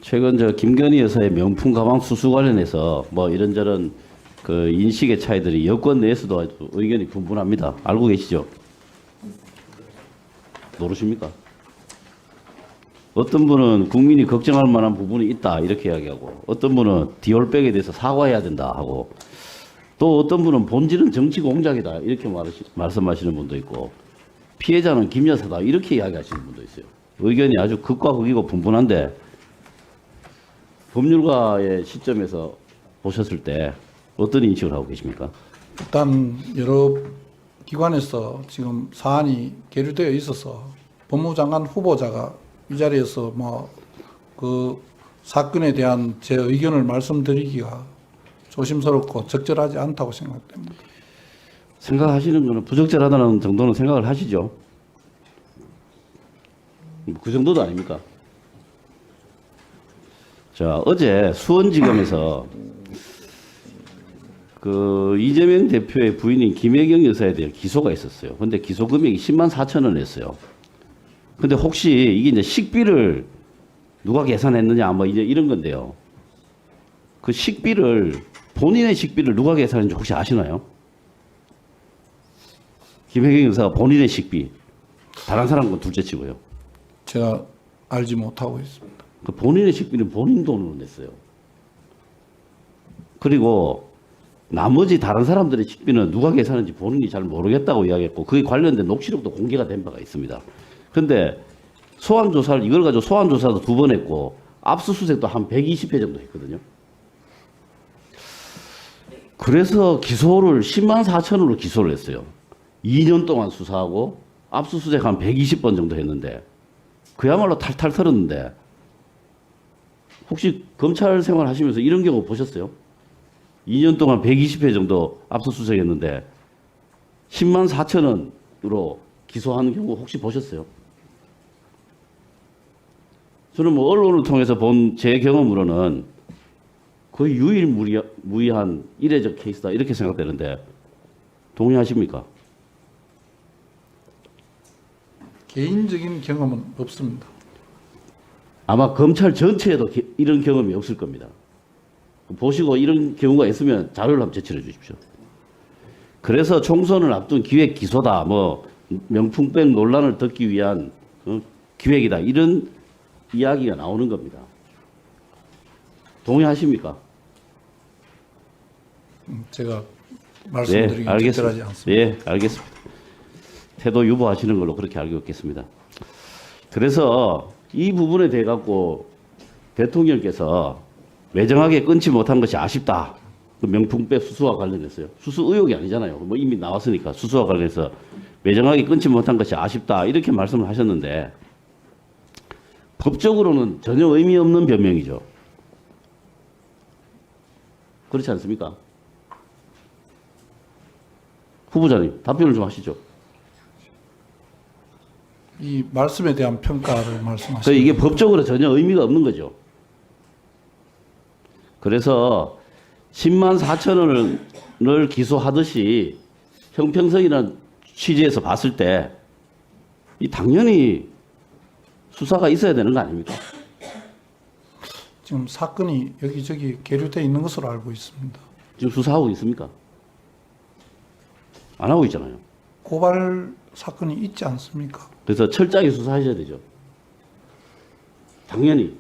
최근 저 김건희 여사의 명품 가방 수수 관련해서 뭐 이런저런 그 인식의 차이들이 여권 내에서도 아주 의견이 분분합니다. 알고 계시죠? 모르십니까? 어떤 분은 국민이 걱정할 만한 부분이 있다 이렇게 이야기하고, 어떤 분은 디올백에 대해서 사과해야 된다 하고, 또 어떤 분은 본질은 정치 공작이다 이렇게 말씀하시는 분도 있고, 피해자는 김 여사다 이렇게 이야기하시는 분도 있어요. 의견이 아주 극과 극이고 분분한데, 법률가의 시점에서 보셨을 때 어떤 인식을 하고 계십니까? 일단 여러 기관에서 지금 사안이 계류되어 있어서 법무장관 후보자가 이 자리에서 뭐 그 사건에 대한 제 의견을 말씀드리기가 조심스럽고 적절하지 않다고 생각됩니다. 생각하시는 거는 부적절하다는 정도는 생각을 하시죠? 그 정도도 아닙니까? 자, 어제 수원지검에서 그 이재명 대표의 부인인 김혜경 여사에 대한 기소가 있었어요. 근데 기소 금액이 10만 4천 원이었어요. 근데 혹시 이게 이제 식비를 누가 계산했느냐 뭐 이제 이런 건데요. 그 식비를, 본인의 식비를 누가 계산했는지 혹시 아시나요? 김혜경 여사가 본인의 식비, 다른 사람 건 둘째 치고요. 제가 알지 못하고 있습니다. 그 본인의 식비는 본인 돈으로 냈어요. 그리고 나머지 다른 사람들의 식비는 누가 계산했는지 본인이 잘 모르겠다고 이야기했고, 그에 관련된 녹취록도 공개가 된 바가 있습니다. 근데 소환조사를, 이걸 가지고 소환조사도 2번 했고, 압수수색도 한 120회 정도 했거든요. 그래서 기소를 10만 4천으로 기소를 했어요. 2년 동안 수사하고 압수수색 한 120번 정도 했는데, 그야말로 탈탈 털었는데, 혹시 검찰 생활 하시면서 이런 경우 보셨어요? 2년 동안 120회 정도 압수수색했는데 10만 4천 원으로 기소하는 경우 혹시 보셨어요? 저는 뭐 언론을 통해서 본 제 경험으로는 거의 유일무이한 이례적 케이스다 이렇게 생각되는데 동의하십니까? 개인적인 경험은 없습니다. 아마 검찰 전체에도 이런 경험이 없을 겁니다. 보시고 이런 경우가 있으면 자료를 한번 제출해 주십시오. 그래서 총선을 앞둔 기획 기소다, 뭐 명품백 논란을 덮기 위한 기획이다, 이런 이야기가 나오는 겁니다. 동의하십니까? 제가 말씀드리기 네, 적절하지 않습니다. 예, 알겠습니다. 태도 유보하시는 걸로 그렇게 알고 있겠습니다. 그래서 이 부분에 대해 갖고 대통령께서 매정하게 끊지 못한 것이 아쉽다. 그 명품백 수수와 관련해서요. 수수 의혹이 아니잖아요. 뭐 이미 나왔으니까 수수와 관련해서 매정하게 끊지 못한 것이 아쉽다. 이렇게 말씀을 하셨는데, 법적으로는 전혀 의미 없는 변명이죠. 그렇지 않습니까? 후보자님, 답변을 좀 하시죠. 이 말씀에 대한 평가를 말씀하십니다. 그래서 이게 법적으로 전혀 의미가 없는 거죠. 그래서 10만 4천 원을 기소하듯이 형평성이라는 취지에서 봤을 때 이 당연히 수사가 있어야 되는 거 아닙니까? 지금 사건이 여기저기 계류되어 있는 것으로 알고 있습니다. 지금 수사하고 있습니까? 안 하고 있잖아요. 고발 사건이 있지 않습니까? 그래서 철저하게 수사하셔야 되죠. 당연히.